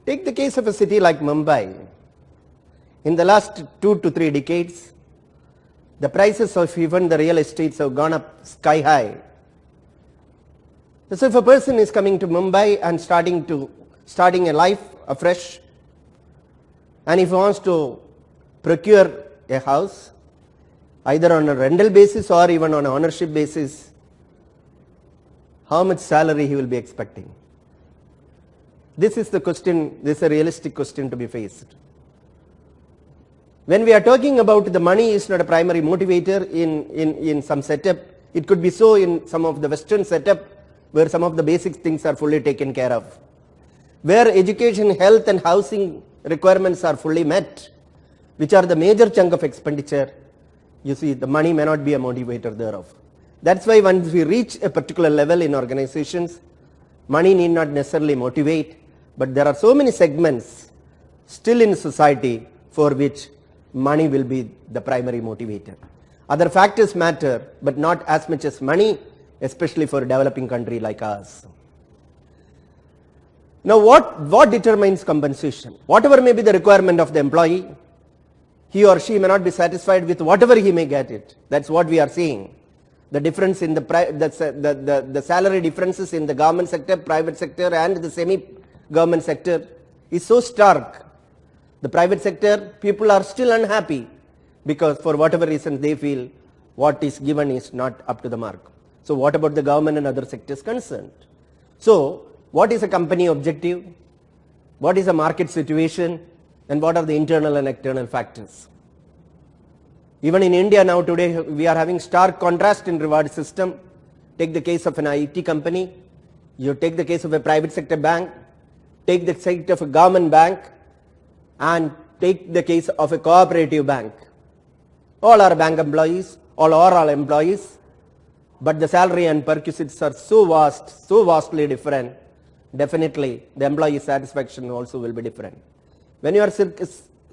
Take the case of a city like Mumbai. In the last 2 to 3 decades, the prices of even the real estates have gone up sky high. So if a person is coming to Mumbai and starting a life afresh, and if he wants to procure a house, either on a rental basis or even on an ownership basis, how much salary he will be expecting? This is the question, this is a realistic question to be faced. When we are talking about the money is not a primary motivator in some setup, it could be so in some of the Western setup where some of the basic things are fully taken care of. Where education, health and housing requirements are fully met, which are the major chunk of expenditure, you see the money may not be a motivator thereof. That's why once we reach a particular level in organizations, money need not necessarily motivate, but there are so many segments still in society for which money will be the primary motivator. Other factors matter, but not as much as money, especially for a developing country like ours. Now what determines compensation? Whatever may be the requirement of the employee, he or she may not be satisfied with whatever he may get it. That's what we are seeing. The difference in the salary differences in the government sector, private sector and the semi-government sector is so stark. The private sector, people are still unhappy because for whatever reason they feel what is given is not up to the mark. So what about the government and other sectors concerned? So what is a company objective? What is a market situation? And what are the internal and external factors? Even in India now today we are having stark contrast in reward system. Take the case of an IT company, you take the case of a private sector bank, take the case of a government bank and take the case of a cooperative bank. All are bank employees, all are all employees, but the salary and perquisites are so vastly different. Definitely the employee satisfaction also will be different. When you are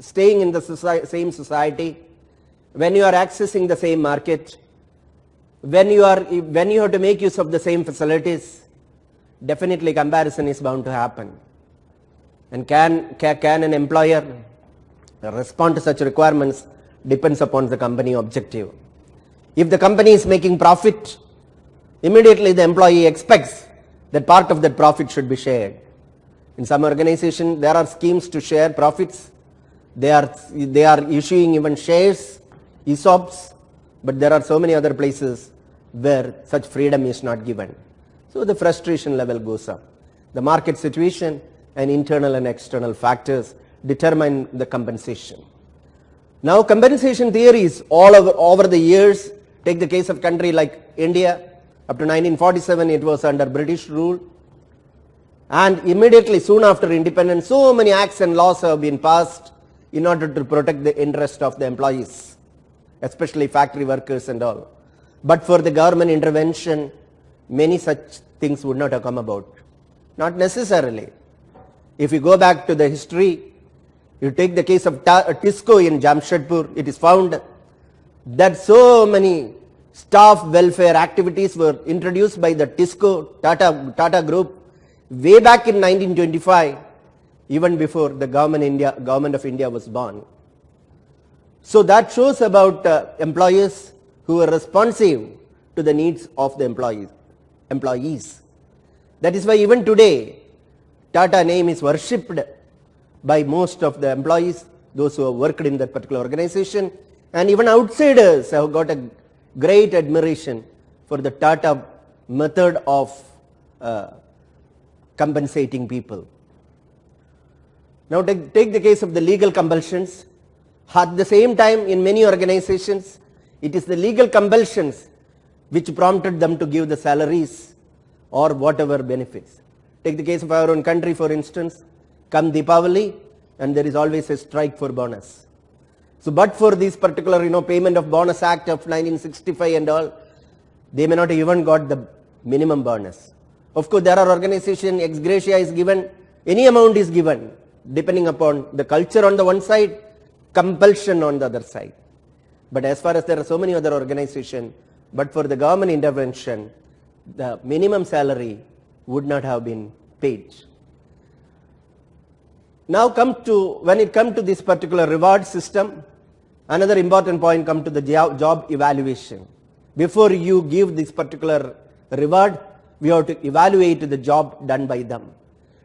staying in the same society, when you are accessing the same market, when you have to make use of the same facilities, definitely comparison is bound to happen. And can an employer respond to such requirements depends upon the company objective. If the company is making profit, immediately the employee expects that part of that profit should be shared. In some organization there are schemes to share profits. They are issuing even shares, ESOPs, but there are so many other places where such freedom is not given. So the frustration level goes up. The market situation and internal and external factors determine the compensation. Now compensation theories all over the years, take the case of country like India, up to 1947 it was under British rule, and immediately soon after independence so many acts and laws have been passed in order to protect the interest of the employees, especially factory workers and all. But for the government intervention, many such things would not have come about. Not necessarily. If you go back to the history, you take the case of Tisco in Jamshedpur, it is found that so many staff welfare activities were introduced by the Tisco Tata group way back in 1925, even before the government of India was born. So that shows about employers who are responsive to the needs of the employees. That is why even today Tata name is worshipped by most of the employees, those who have worked in that particular organization, and even outsiders have got a great admiration for the Tata method of compensating people. Now take the case of the legal compulsions. At the same time, in many organizations, it is the legal compulsions which prompted them to give the salaries or whatever benefits. Take the case of our own country, for instance, come Deepavali and there is always a strike for bonus. So but for this particular payment of bonus act of 1965 and all, they may not even got the minimum bonus. Of course there are organizations, ex gratia is given, any amount is given depending upon the culture on the one side, compulsion on the other side. But as far as there are so many other organizations, but for the government intervention, the minimum salary would not have been paid. Now when it comes to this particular reward system, another important point comes to the job evaluation. Before you give this particular reward, we have to evaluate the job done by them.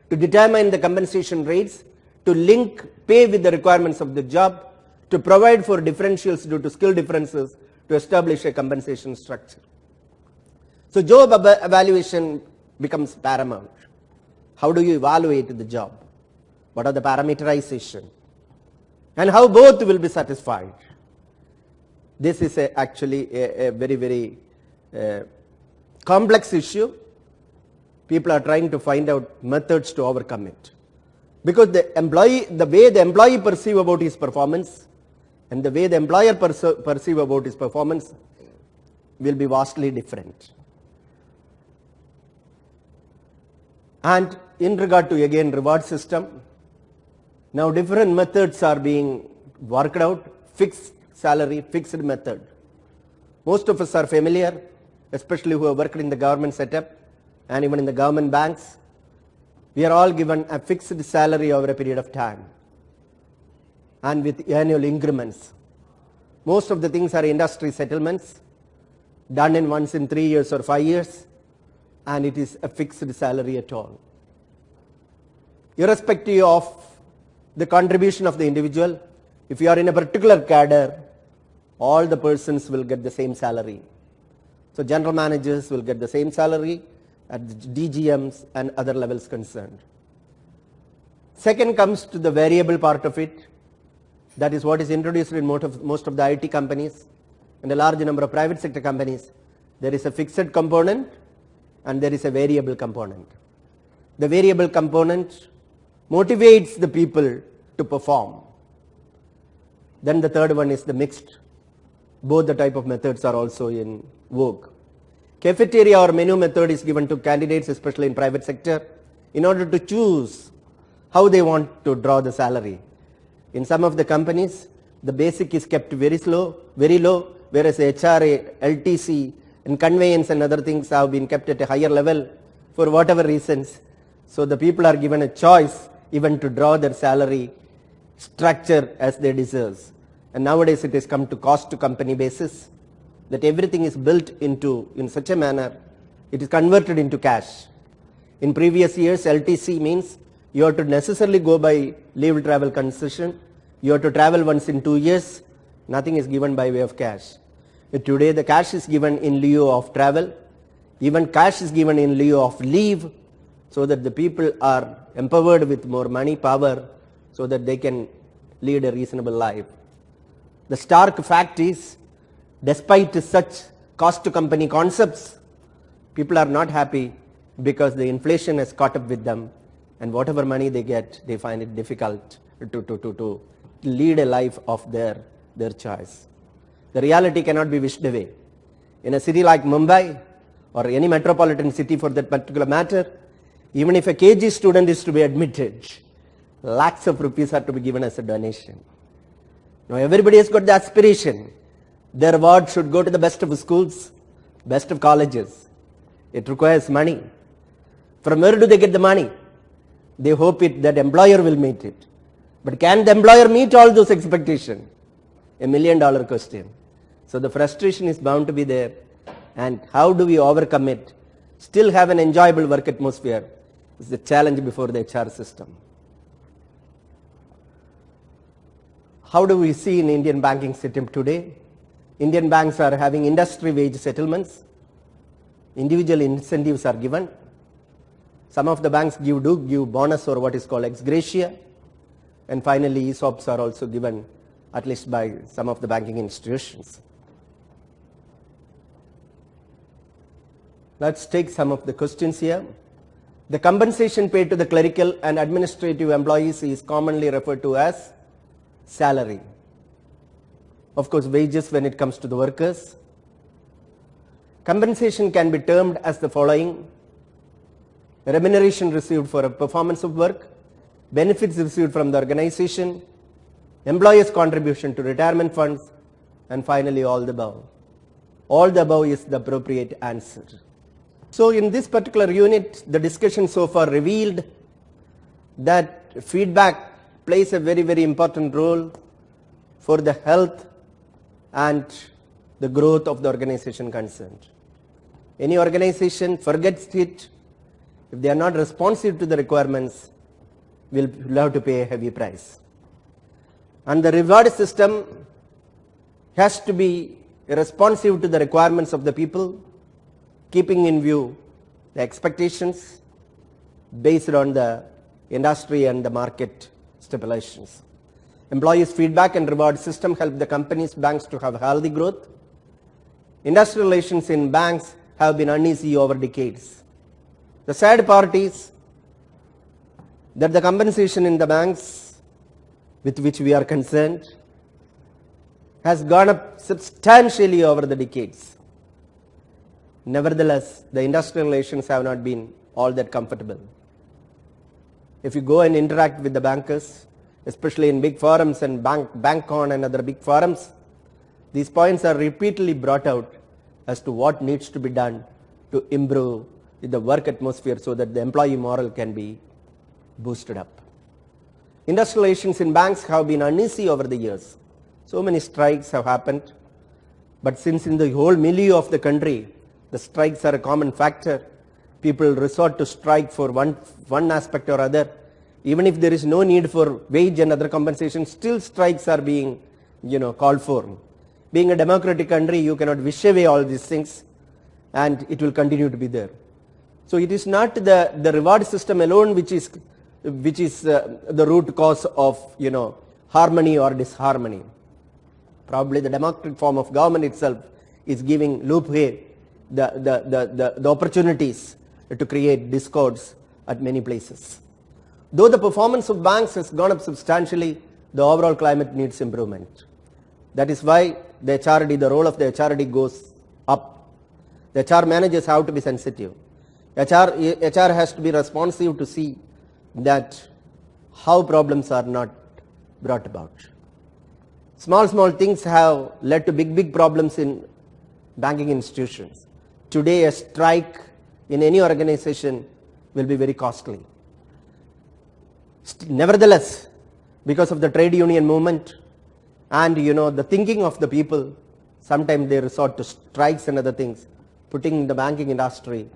To determine the compensation rates, to link pay with the requirements of the job, to provide for differentials due to skill differences, to establish a compensation structure. So job evaluation becomes paramount. How do you evaluate the job? What are the parameterization? And how both will be satisfied? This is actually a very, very complex issue. People are trying to find out methods to overcome it. Because the way the employee perceive about his performance and the way the employer perceive about his performance will be vastly different. And in regard to again reward system, now different methods are being worked out. Fixed salary, fixed method. Most of us are familiar, especially who have worked in the government setup and even in the government banks. We are all given a fixed salary over a period of time and with annual increments. Most of the things are industry settlements done in once in 3 years or 5 years, and it is a fixed salary at all. Irrespective of the contribution of the individual, if you are in a particular cadre, all the persons will get the same salary. So general managers will get the same salary at DGMs and other levels concerned. Second comes to the variable part of it. That is what is introduced in most of the IT companies and a large number of private sector companies. There is a fixed component and there is a variable component. The variable component motivates the people to perform. Then the third one is the mixed. Both the type of methods are also in vogue. Cafeteria or menu method is given to candidates, especially in private sector, in order to choose how they want to draw the salary. In some of the companies, the basic is kept very low, whereas HRA, LTC, and conveyance and other things have been kept at a higher level for whatever reasons. So the people are given a choice even to draw their salary structure as they deserve. And nowadays it has come to cost to company basis, that everything is built into in such a manner, it is converted into cash. In previous years, LTC means you have to necessarily go by leave travel concession, you have to travel once in 2 years, nothing is given by way of cash. Today the cash is given in lieu of travel, even cash is given in lieu of leave, so that the people are empowered with more money, power, so that they can lead a reasonable life. The stark fact is, despite such cost to company concepts, people are not happy because the inflation has caught up with them, and whatever money they get, they find it difficult to lead a life of their choice. The reality cannot be wished away. In a city like Mumbai, or any metropolitan city for that particular matter, even if a KG student is to be admitted, lakhs of rupees are to be given as a donation. Now everybody has got the aspiration. Their award should go to the best of schools, best of colleges. It requires money. From where do they get the money? They hope that employer will meet it. But can the employer meet all those expectations? $1 million question. So the frustration is bound to be there. And how do we overcome it? Still have an enjoyable work atmosphere is the challenge before the HR system. How do we see in Indian banking system today? Indian banks are having industry wage settlements. Individual incentives are given. Some of the banks give bonus or what is called ex gratia. And finally, ESOPs are also given, at least by some of the banking institutions. Let's take some of the questions here. The compensation paid to the clerical and administrative employees is commonly referred to as salary. Of course, wages when it comes to the workers. Compensation can be termed as the following: remuneration received for a performance of work, benefits received from the organization, employer's contribution to retirement funds, and finally all the above. All the above is the appropriate answer. So in this particular unit, the discussion so far revealed that feedback plays a very, very important role for the health and the growth of the organization concerned. Any organization forgets it, if they are not responsive to the requirements, will have to pay a heavy price. And the reward system has to be responsive to the requirements of the people, keeping in view the expectations based on the industry and the market stipulations. Employees' feedback and reward system help the companies, banks to have healthy growth. Industrial relations in banks have been uneasy over decades. The sad part is that the compensation in the banks with which we are concerned has gone up substantially over the decades. Nevertheless, the industrial relations have not been all that comfortable. If you go and interact with the bankers, especially in big forums and BankCon and other big forums, these points are repeatedly brought out as to what needs to be done to improve the work atmosphere so that the employee morale can be boosted up. Industrial relations in banks have been uneasy over the years. So many strikes have happened, but since in the whole milieu of the country, the strikes are a common factor, people resort to strike for one aspect or other. Even if there is no need for wage and other compensation, still strikes are being called for. Being a democratic country, you cannot wish away all these things, and it will continue to be there. So it is not the reward system alone which is the root cause of harmony or disharmony. Probably the democratic form of government itself is giving loophole the opportunities to create discords at many places. Though the performance of banks has gone up substantially, the overall climate needs improvement. That is why the role of the HRD goes up. The HR managers have to be sensitive. HR has to be responsive to see that how problems are not brought about. Small things have led to big problems in banking institutions. Today a strike in any organization will be very costly. Nevertheless, because of the trade union movement and the thinking of the people, sometimes they resort to strikes and other things, putting the banking industry,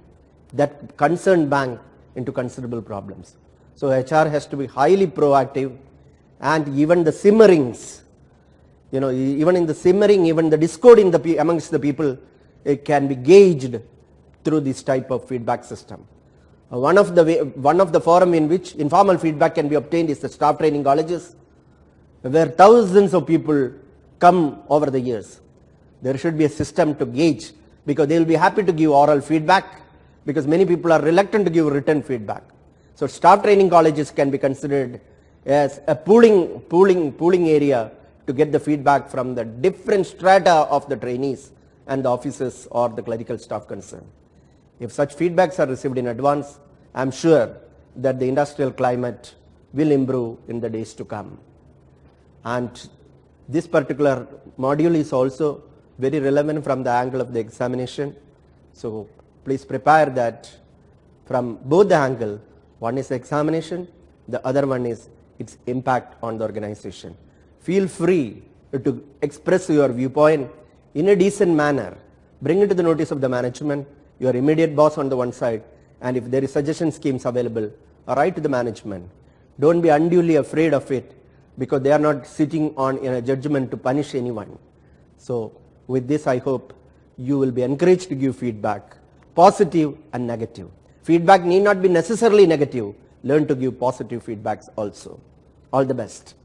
that concerned bank, into considerable problems. So HR has to be highly proactive, and even the simmerings, even in the simmering, even the discord amongst the people, it can be gauged through this type of feedback system. One of the forum in which informal feedback can be obtained is the staff training colleges, where thousands of people come over the years. There should be a system to gauge, because they will be happy to give oral feedback, because many people are reluctant to give written feedback. So staff training colleges can be considered as a pooling area to get the feedback from the different strata of the trainees and the officers or the clerical staff concerned. If such feedbacks are received in advance, I am sure that the industrial climate will improve in the days to come. And this particular module is also very relevant from the angle of the examination. So please prepare that from both the angle. One is examination, the other one is its impact on the organization. Feel free to express your viewpoint in a decent manner. Bring it to the notice of the management, your immediate boss on the one side, and if there is suggestion schemes available, write to the management. Don't be unduly afraid of it, because they are not sitting on in a judgment to punish anyone. So with this, I hope you will be encouraged to give feedback, positive and negative. Feedback need not be necessarily negative. Learn to give positive feedbacks also. All the best.